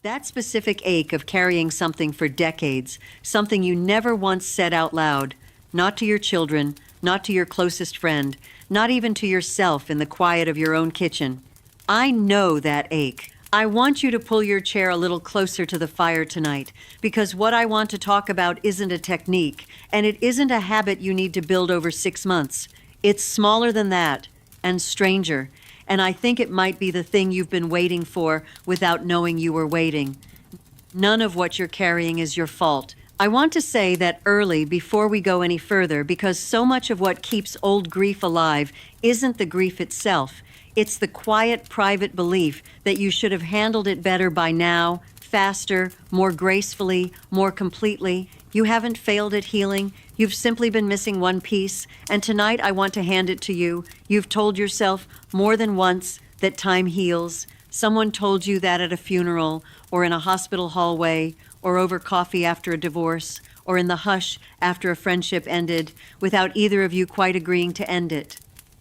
That specific ache of carrying something for decades, something you never once said out loud, not to your children, not to your closest friend, not even to yourself in the quiet of your own kitchen. I know that ache. I want you to pull your chair a little closer to the fire tonight, because what I want to talk about isn't a technique, and it isn't a habit you need to build over 6 months. It's smaller than that, and stranger, and I think it might be the thing you've been waiting for without knowing you were waiting. None of what you're carrying is your fault. I want to say that early before we go any further, because so much of what keeps old grief alive isn't the grief itself. It's the quiet, private belief that you should have handled it better by now, faster, more gracefully, more completely. You haven't failed at healing. You've simply been missing one piece, and tonight I want to hand it to you. You've told yourself more than once that time heals. Someone told you that at a funeral, or in a hospital hallway, or over coffee after a divorce, or in the hush after a friendship ended, without either of you quite agreeing to end it.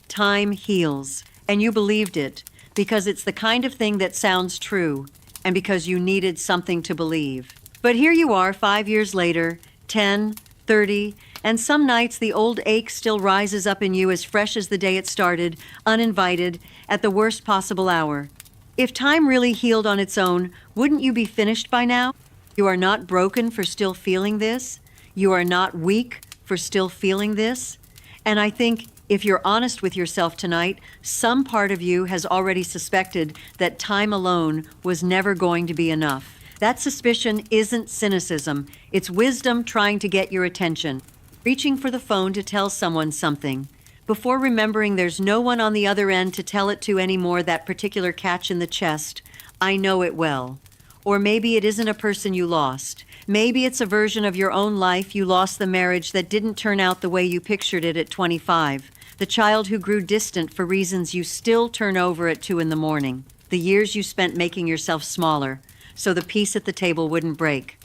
Time heals, and you believed it, because it's the kind of thing that sounds true, and because you needed something to believe. But here you are 5 years later, 10, 30, and some nights the old ache still rises up in you as fresh as the day it started, uninvited, at the worst possible hour. If time really healed on its own, wouldn't you be finished by now? You are not broken for still feeling this. You are not weak for still feeling this. And I think if you're honest with yourself tonight, some part of you has already suspected that time alone was never going to be enough. That suspicion isn't cynicism. It's wisdom trying to get your attention, reaching for the phone to tell someone something, before remembering there's no one on the other end to tell it to anymore. That particular catch in the chest, I know it well. Or maybe it isn't a person you lost. Maybe it's a version of your own life. You lost the marriage that didn't turn out the way you pictured it at 25. The child who grew distant for reasons you still turn over at 2 in the morning. The years you spent making yourself smaller, so the peace at the table wouldn't break.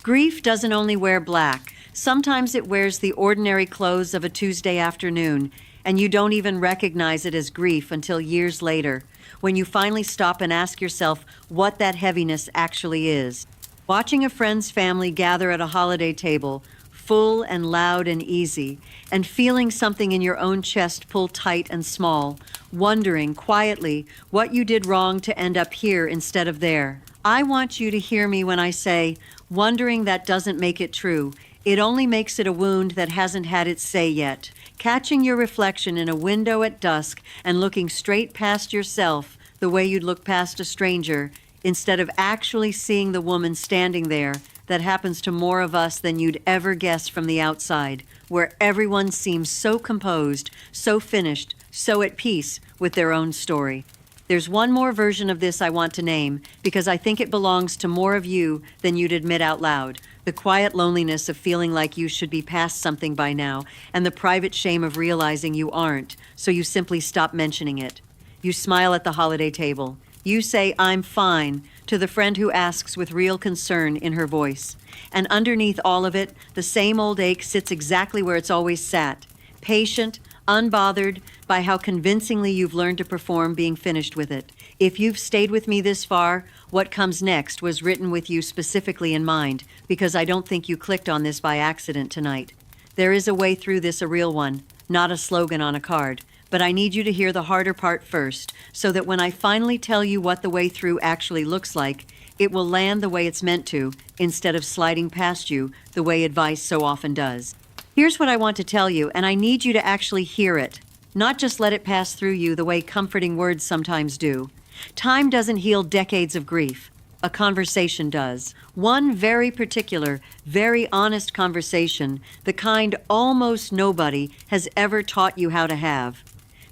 Grief doesn't only wear black. Sometimes it wears the ordinary clothes of a Tuesday afternoon, and you don't even recognize it as grief until years later, when you finally stop and ask yourself what that heaviness actually is. Watching a friend's family gather at a holiday table, full and loud and easy, and feeling something in your own chest pull tight and small, wondering quietly what you did wrong to end up here instead of there. I want you to hear me when I say, wondering that doesn't make it true. It only makes it a wound that hasn't had its say yet. Catching your reflection in a window at dusk and looking straight past yourself the way you'd look past a stranger, instead of actually seeing the woman standing there. That happens to more of us than you'd ever guess from the outside, where everyone seems so composed, so finished, so at peace with their own story. There's one more version of this I want to name, because I think it belongs to more of you than you'd admit out loud. The quiet loneliness of feeling like you should be past something by now, and the private shame of realizing you aren't, so you simply stop mentioning it. You smile at the holiday table. You say, "I'm fine," to the friend who asks with real concern in her voice. And underneath all of it, the same old ache sits exactly where it's always sat, patient, unbothered by how convincingly you've learned to perform being finished with it. If you've stayed with me this far, what comes next was written with you specifically in mind, because I don't think you clicked on this by accident tonight. There is a way through this, a real one, not a slogan on a card. But I need you to hear the harder part first, so that when I finally tell you what the way through actually looks like, it will land the way it's meant to, instead of sliding past you the way advice so often does. Here's what I want to tell you, and I need you to actually hear it, not just let it pass through you the way comforting words sometimes do. Time doesn't heal decades of grief. A conversation does. One very particular, very honest conversation, the kind almost nobody has ever taught you how to have.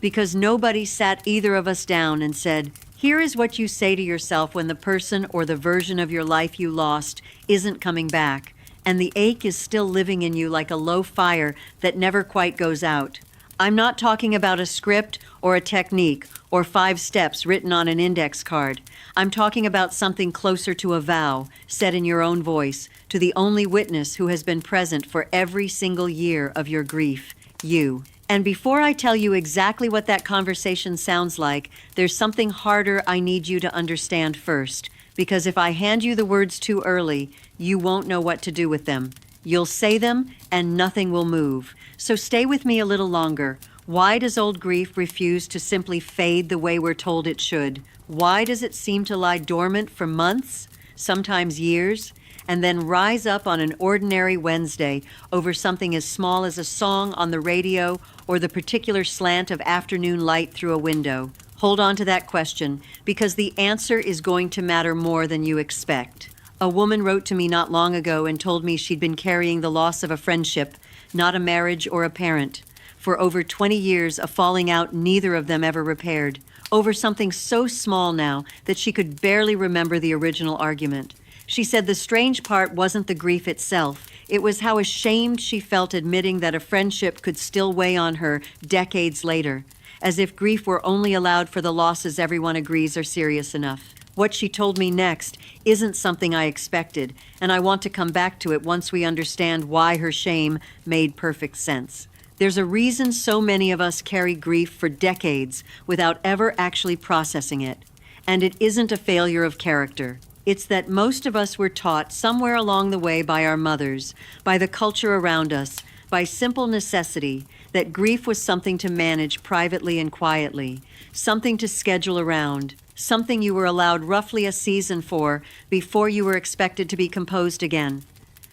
Because nobody sat either of us down and said, here is what you say to yourself when the person or the version of your life you lost isn't coming back, and the ache is still living in you like a low fire that never quite goes out. I'm not talking about a script or a technique or 5 steps written on an index card. I'm talking about something closer to a vow, said in your own voice, to the only witness who has been present for every single year of your grief, you. And before I tell you exactly what that conversation sounds like, there's something harder I need you to understand first, because if I hand you the words too early, you won't know what to do with them. You'll say them, and nothing will move. So stay with me a little longer. Why does old grief refuse to simply fade the way we're told it should? Why does it seem to lie dormant for months, sometimes years, and then rise up on an ordinary Wednesday over something as small as a song on the radio or the particular slant of afternoon light through a window? Hold on to that question, because the answer is going to matter more than you expect. A woman wrote to me not long ago and told me she'd been carrying the loss of a friendship, not a marriage or a parent, for over 20 years, a falling out neither of them ever repaired, over something so small now that she could barely remember the original argument. She said the strange part wasn't the grief itself. It was how ashamed she felt admitting that a friendship could still weigh on her decades later, as if grief were only allowed for the losses everyone agrees are serious enough. What she told me next isn't something I expected, and I want to come back to it once we understand why her shame made perfect sense. There's a reason so many of us carry grief for decades without ever actually processing it, and it isn't a failure of character. It's that most of us were taught somewhere along the way by our mothers, by the culture around us, by simple necessity, that grief was something to manage privately and quietly, something to schedule around, something you were allowed roughly a season for before you were expected to be composed again.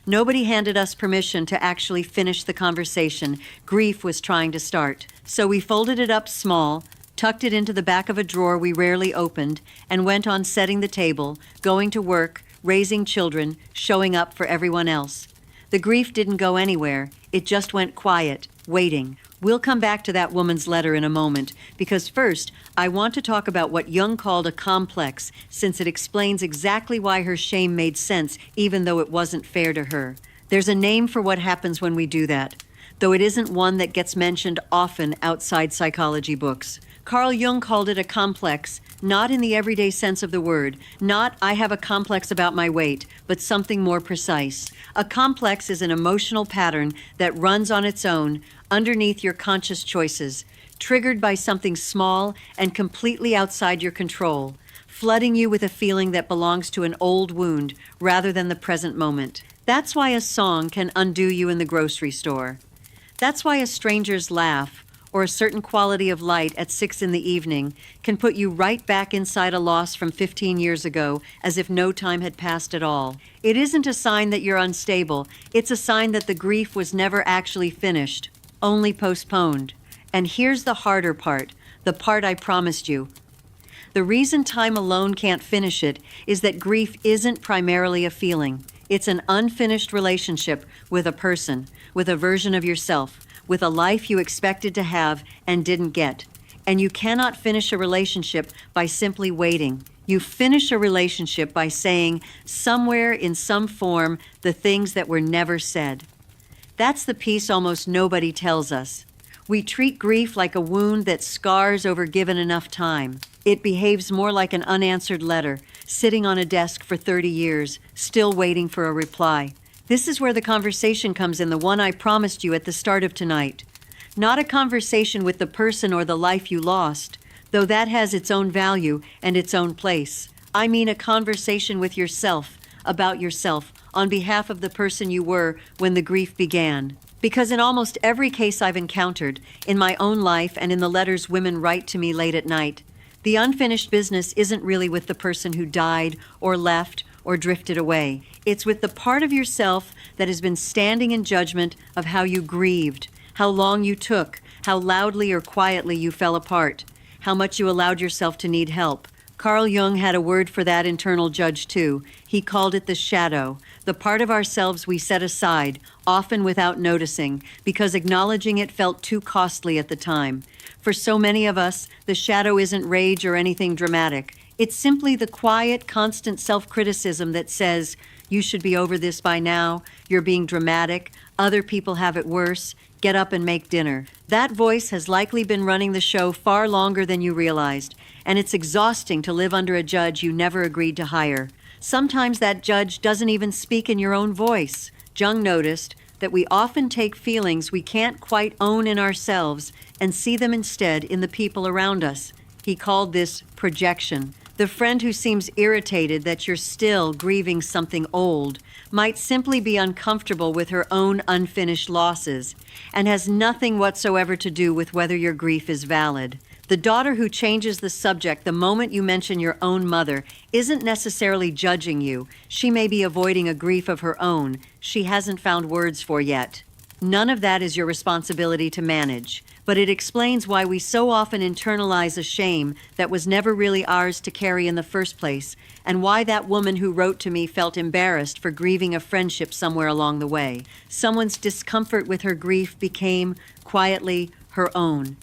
Nobody handed us permission to actually finish the conversation grief was trying to start. So we folded it up small, tucked it into the back of a drawer we rarely opened, and went on setting the table, going to work, raising children, showing up for everyone else. The grief didn't go anywhere. It just went quiet, waiting. We'll come back to that woman's letter in a moment, because first, I want to talk about what Jung called a complex, since it explains exactly why her shame made sense, even though it wasn't fair to her. There's a name for what happens when we do that, though it isn't one that gets mentioned often outside psychology books. Carl Jung called it a complex, not in the everyday sense of the word, not I have a complex about my weight, but something more precise. A complex is an emotional pattern that runs on its own, underneath your conscious choices, triggered by something small and completely outside your control, flooding you with a feeling that belongs to an old wound rather than the present moment. That's why a song can undo you in the grocery store. That's why a stranger's laugh or a certain quality of light at 6 p.m. can put you right back inside a loss from 15 years ago as if no time had passed at all. It isn't a sign that you're unstable. It's a sign that the grief was never actually finished, only postponed. And here's the harder part, the part I promised you. The reason time alone can't finish it is that grief isn't primarily a feeling. It's an unfinished relationship with a person, with a version of yourself, with a life you expected to have and didn't get. And you cannot finish a relationship by simply waiting. You finish a relationship by saying, somewhere in some form, the things that were never said. That's the piece almost nobody tells us. We treat grief like a wound that scars over given enough time. It behaves more like an unanswered letter, sitting on a desk for 30 years, still waiting for a reply. This is where the conversation comes in, the one I promised you at the start of tonight. Not a conversation with the person or the life you lost, though that has its own value and its own place. I mean a conversation with yourself, about yourself, on behalf of the person you were when the grief began. Because in almost every case I've encountered, in my own life and in the letters women write to me late at night, the unfinished business isn't really with the person who died or left or drifted away. It's with the part of yourself that has been standing in judgment of how you grieved, how long you took, how loudly or quietly you fell apart, how much you allowed yourself to need help. Carl Jung had a word for that internal judge too. He called it the shadow, the part of ourselves we set aside, often without noticing, because acknowledging it felt too costly at the time. For so many of us, the shadow isn't rage or anything dramatic. It's simply the quiet, constant self-criticism that says, you should be over this by now, you're being dramatic, other people have it worse, get up and make dinner. That voice has likely been running the show far longer than you realized, and it's exhausting to live under a judge you never agreed to hire. Sometimes that judge doesn't even speak in your own voice. Jung noticed that we often take feelings we can't quite own in ourselves and see them instead in the people around us. He called this projection. The friend who seems irritated that you're still grieving something old might simply be uncomfortable with her own unfinished losses and has nothing whatsoever to do with whether your grief is valid. The daughter who changes the subject the moment you mention your own mother isn't necessarily judging you. She may be avoiding a grief of her own she hasn't found words for yet. None of that is your responsibility to manage, but it explains why we so often internalize a shame that was never really ours to carry in the first place, and why that woman who wrote to me felt embarrassed for grieving a friendship somewhere along the way. Someone's discomfort with her grief became, quietly, her own.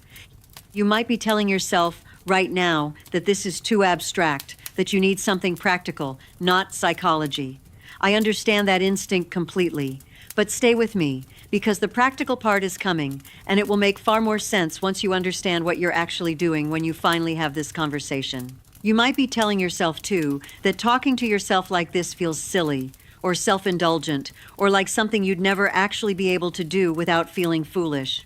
You might be telling yourself right now that this is too abstract, that you need something practical, not psychology. I understand that instinct completely, but stay with me, because the practical part is coming, and it will make far more sense once you understand what you're actually doing when you finally have this conversation. You might be telling yourself, too, that talking to yourself like this feels silly, or self-indulgent, or like something you'd never actually be able to do without feeling foolish.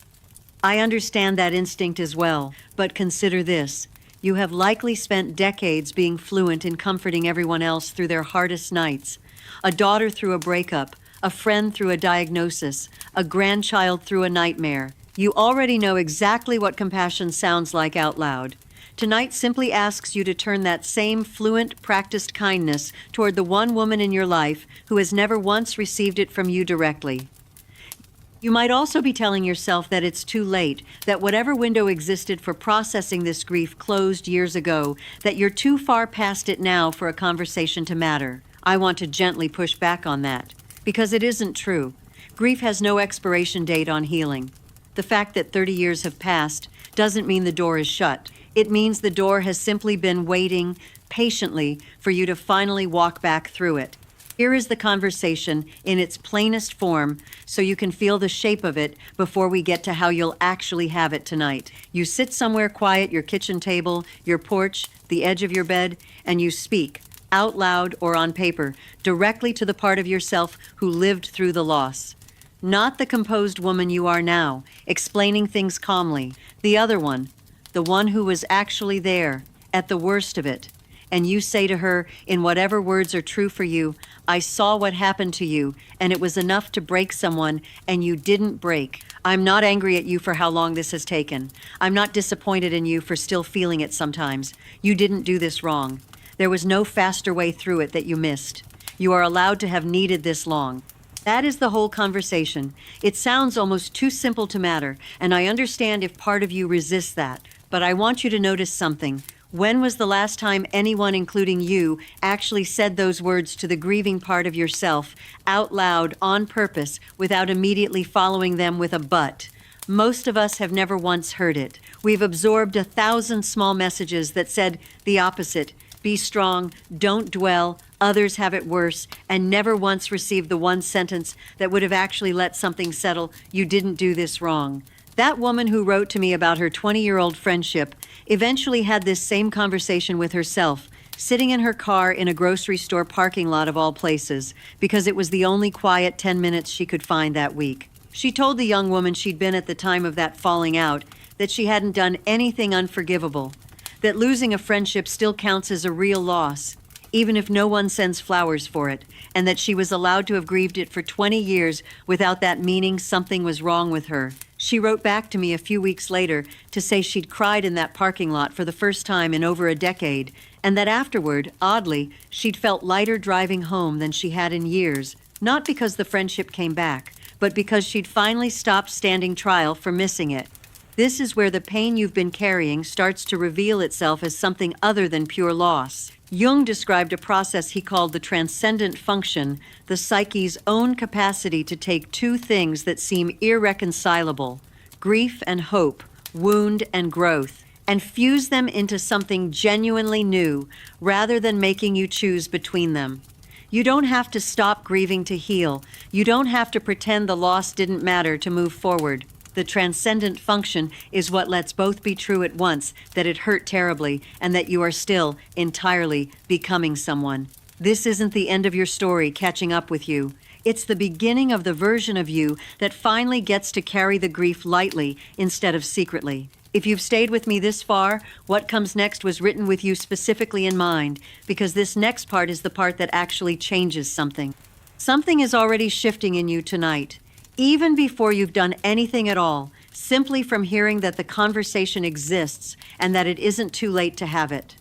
I understand that instinct as well, but consider this. You have likely spent decades being fluent in comforting everyone else through their hardest nights. A daughter through a breakup, a friend through a diagnosis, a grandchild through a nightmare. You already know exactly what compassion sounds like out loud. Tonight simply asks you to turn that same fluent, practiced kindness toward the one woman in your life who has never once received it from you directly. You might also be telling yourself that it's too late, that whatever window existed for processing this grief closed years ago, that you're too far past it now for a conversation to matter. I want to gently push back on that, because it isn't true. Grief has no expiration date on healing. The fact that 30 years have passed doesn't mean the door is shut. It means the door has simply been waiting patiently for you to finally walk back through it. Here is the conversation in its plainest form so you can feel the shape of it before we get to how you'll actually have it tonight. You sit somewhere quiet, your kitchen table, your porch, the edge of your bed, and you speak, out loud or on paper, directly to the part of yourself who lived through the loss. Not the composed woman you are now, explaining things calmly. The other one, the one who was actually there, at the worst of it. And you say to her, in whatever words are true for you, I saw what happened to you, and it was enough to break someone, and you didn't break. I'm not angry at you for how long this has taken. I'm not disappointed in you for still feeling it sometimes. You didn't do this wrong. There was no faster way through it that you missed. You are allowed to have needed this long. That is the whole conversation. It sounds almost too simple to matter, and I understand if part of you resists that. But I want you to notice something. When was the last time anyone, including you, actually said those words to the grieving part of yourself, out loud, on purpose, without immediately following them with a but? Most of us have never once heard it. We've absorbed 1,000 small messages that said the opposite. Be strong, don't dwell, others have it worse, and never once received the one sentence that would have actually let something settle. You didn't do this wrong. That woman who wrote to me about her 20-year-old friendship eventually had this same conversation with herself, sitting in her car in a grocery store parking lot of all places, because it was the only quiet 10 minutes she could find that week. She told the young woman she'd been at the time of that falling out that she hadn't done anything unforgivable, that losing a friendship still counts as a real loss, even if no one sends flowers for it, and that she was allowed to have grieved it for 20 years without that meaning something was wrong with her. She wrote back to me a few weeks later to say she'd cried in that parking lot for the first time in over a decade, and that afterward, oddly, she'd felt lighter driving home than she had in years, not because the friendship came back, but because she'd finally stopped standing trial for missing it. This is where the pain you've been carrying starts to reveal itself as something other than pure loss. Jung described a process he called the transcendent function, the psyche's own capacity to take two things that seem irreconcilable, grief and hope, wound and growth, and fuse them into something genuinely new, rather than making you choose between them. You don't have to stop grieving to heal. You don't have to pretend the loss didn't matter to move forward. The transcendent function is what lets both be true at once, that it hurt terribly and that you are still entirely becoming someone. This isn't the end of your story catching up with you. It's the beginning of the version of you that finally gets to carry the grief lightly instead of secretly. If you've stayed with me this far, what comes next was written with you specifically in mind, because this next part is the part that actually changes something. Something is already shifting in you tonight, even before you've done anything at all, simply from hearing that the conversation exists and that it isn't too late to have it.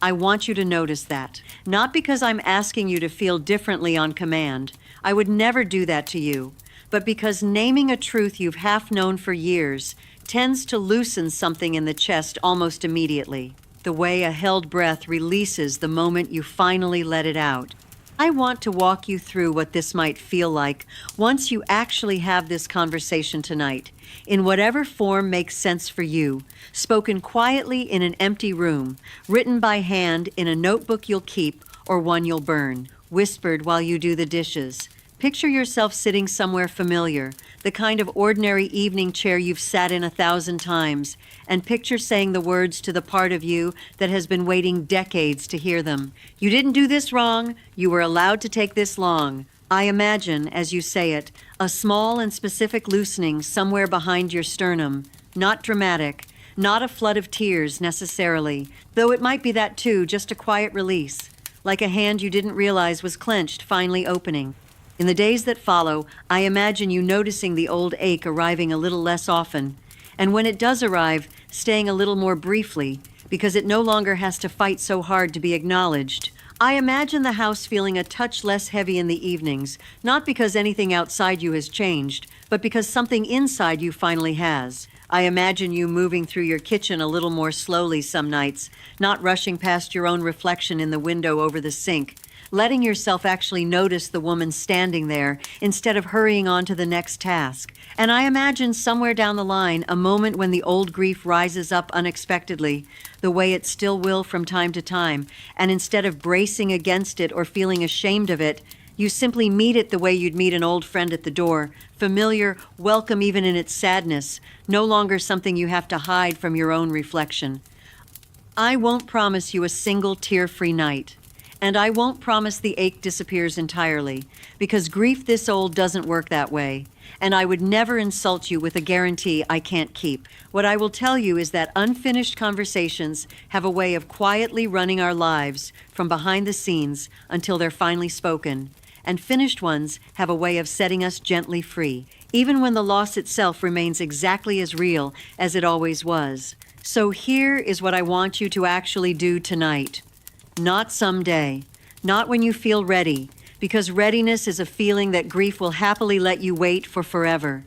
I want you to notice that. Not because I'm asking you to feel differently on command. I would never do that to you. But because naming a truth you've half known for years tends to loosen something in the chest almost immediately, the way a held breath releases the moment you finally let it out. I want to walk you through what this might feel like once you actually have this conversation tonight, in whatever form makes sense for you, spoken quietly in an empty room, written by hand in a notebook you'll keep or one you'll burn, whispered while you do the dishes. Picture yourself sitting somewhere familiar, the kind of ordinary evening chair you've sat in 1,000 times, and picture saying the words to the part of you that has been waiting decades to hear them. You didn't do this wrong. You were allowed to take this long. I imagine, as you say it, a small and specific loosening somewhere behind your sternum. Not dramatic, not a flood of tears necessarily, though it might be that too, just a quiet release, like a hand you didn't realize was clenched finally opening. In the days that follow, I imagine you noticing the old ache arriving a little less often, and when it does arrive, staying a little more briefly, because it no longer has to fight so hard to be acknowledged. I imagine the house feeling a touch less heavy in the evenings, not because anything outside you has changed, but because something inside you finally has. I imagine you moving through your kitchen a little more slowly some nights, not rushing past your own reflection in the window over the sink, letting yourself actually notice the woman standing there instead of hurrying on to the next task. And I imagine somewhere down the line a moment when the old grief rises up unexpectedly, the way it still will from time to time, and instead of bracing against it or feeling ashamed of it, you simply meet it the way you'd meet an old friend at the door, familiar, welcome even in its sadness, no longer something you have to hide from your own reflection. I won't promise you a single tear-free night. And I won't promise the ache disappears entirely, because grief this old doesn't work that way. And I would never insult you with a guarantee I can't keep. What I will tell you is that unfinished conversations have a way of quietly running our lives from behind the scenes until they're finally spoken. And finished ones have a way of setting us gently free, even when the loss itself remains exactly as real as it always was. So here is what I want you to actually do tonight. Not someday, not when you feel ready, because readiness is a feeling that grief will happily let you wait for forever.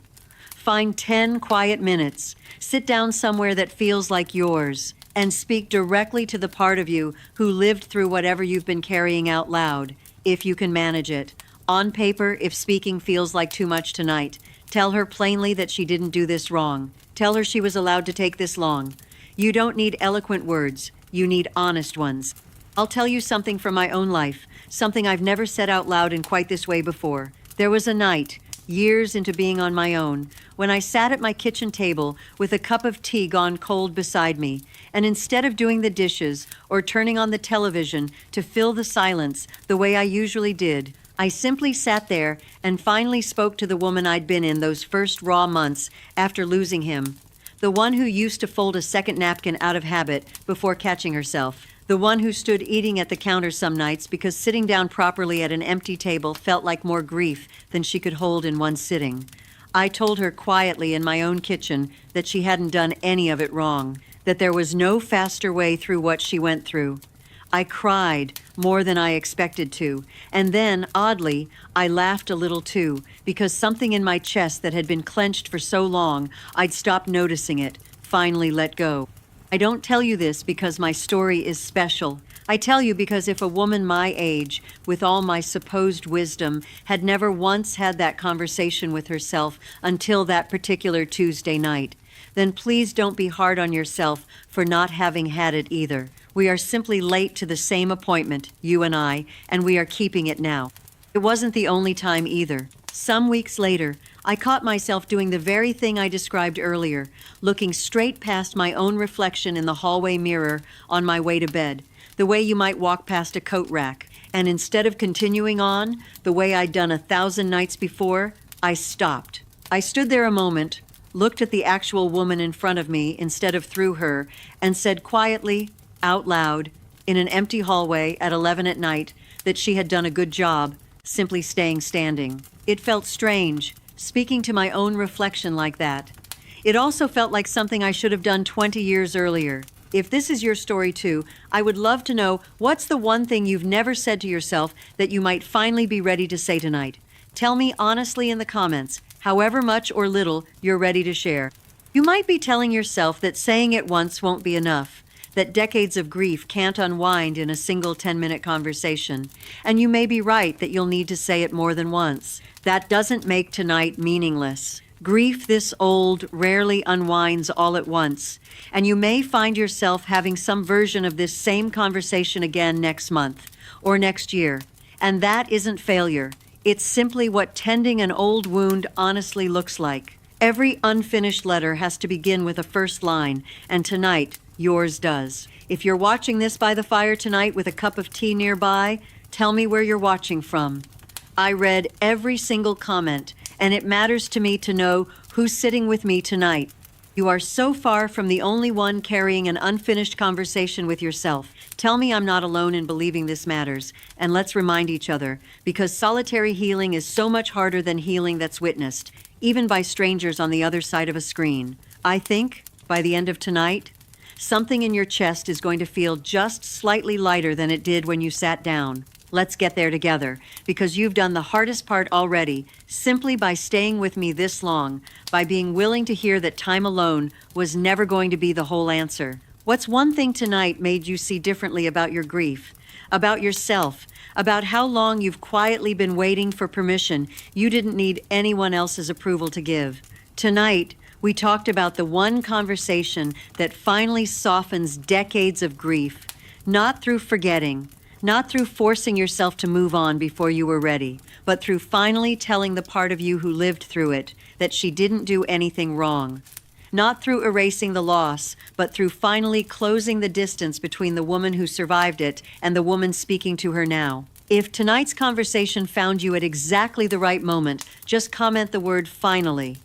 Find 10 quiet minutes, sit down somewhere that feels like yours, and speak directly to the part of you who lived through whatever you've been carrying out loud, if you can manage it. On paper, if speaking feels like too much tonight, tell her plainly that she didn't do this wrong. Tell her she was allowed to take this long. You don't need eloquent words, you need honest ones. I'll tell you something from my own life, something I've never said out loud in quite this way before. There was a night, years into being on my own, when I sat at my kitchen table with a cup of tea gone cold beside me, and instead of doing the dishes or turning on the television to fill the silence the way I usually did, I simply sat there and finally spoke to the woman I'd been in those first raw months after losing him, the one who used to fold a second napkin out of habit before catching herself. The one who stood eating at the counter some nights because sitting down properly at an empty table felt like more grief than she could hold in one sitting. I told her quietly in my own kitchen that she hadn't done any of it wrong, that there was no faster way through what she went through. I cried more than I expected to, and then, oddly, I laughed a little too, because something in my chest that had been clenched for so long, I'd stopped noticing it, finally let go. I don't tell you this because my story is special. I tell you because if a woman my age, with all my supposed wisdom, had never once had that conversation with herself until that particular Tuesday night, then please don't be hard on yourself for not having had it either. We are simply late to the same appointment, you and I, and we are keeping it now. It wasn't the only time either. Some weeks later, I caught myself doing the very thing I described earlier, looking straight past my own reflection in the hallway mirror on my way to bed, the way you might walk past a coat rack, And instead of continuing on the way I'd done 1,000 nights before, I stopped. I stood there a moment, looked at the actual woman in front of me instead of through her, and said quietly, out loud, in an empty hallway at 11 at night, that she had done a good job, simply staying standing. It felt strange, speaking to my own reflection like that. It also felt like something I should have done 20 years earlier. If this is your story too, I would love to know what's the one thing you've never said to yourself that you might finally be ready to say tonight. Tell me honestly in the comments, however much or little you're ready to share. You might be telling yourself that saying it once won't be enough, that decades of grief can't unwind in a single 10-minute conversation. And you may be right that you'll need to say it more than once. That doesn't make tonight meaningless. Grief this old rarely unwinds all at once, and you may find yourself having some version of this same conversation again next month or next year. And that isn't failure. It's simply what tending an old wound honestly looks like. Every unfinished letter has to begin with a first line, and tonight, yours does. If you're watching this by the fire tonight with a cup of tea nearby, tell me where you're watching from. I read every single comment, and it matters to me to know who's sitting with me tonight. You are so far from the only one carrying an unfinished conversation with yourself. Tell me I'm not alone in believing this matters, and let's remind each other, because solitary healing is so much harder than healing that's witnessed, even by strangers on the other side of a screen. I think, by the end of tonight, something in your chest is going to feel just slightly lighter than it did when you sat down. Let's get there together, because you've done the hardest part already, simply by staying with me this long, by being willing to hear that time alone was never going to be the whole answer. What's one thing tonight made you see differently about your grief, about yourself, about how long you've quietly been waiting for permission you didn't need anyone else's approval to give? Tonight, we talked about the one conversation that finally softens decades of grief, not through forgetting, not through forcing yourself to move on before you were ready, but through finally telling the part of you who lived through it that she didn't do anything wrong. Not through erasing the loss, but through finally closing the distance between the woman who survived it and the woman speaking to her now. If tonight's conversation found you at exactly the right moment, just comment the word finally.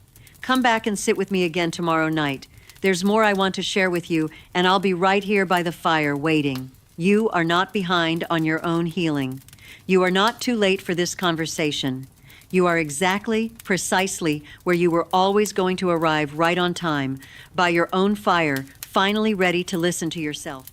Come back and sit with me again tomorrow night. There's more I want to share with you, and I'll be right here by the fire waiting. You are not behind on your own healing. You are not too late for this conversation. You are exactly, precisely where you were always going to arrive, right on time, by your own fire, finally ready to listen to yourself.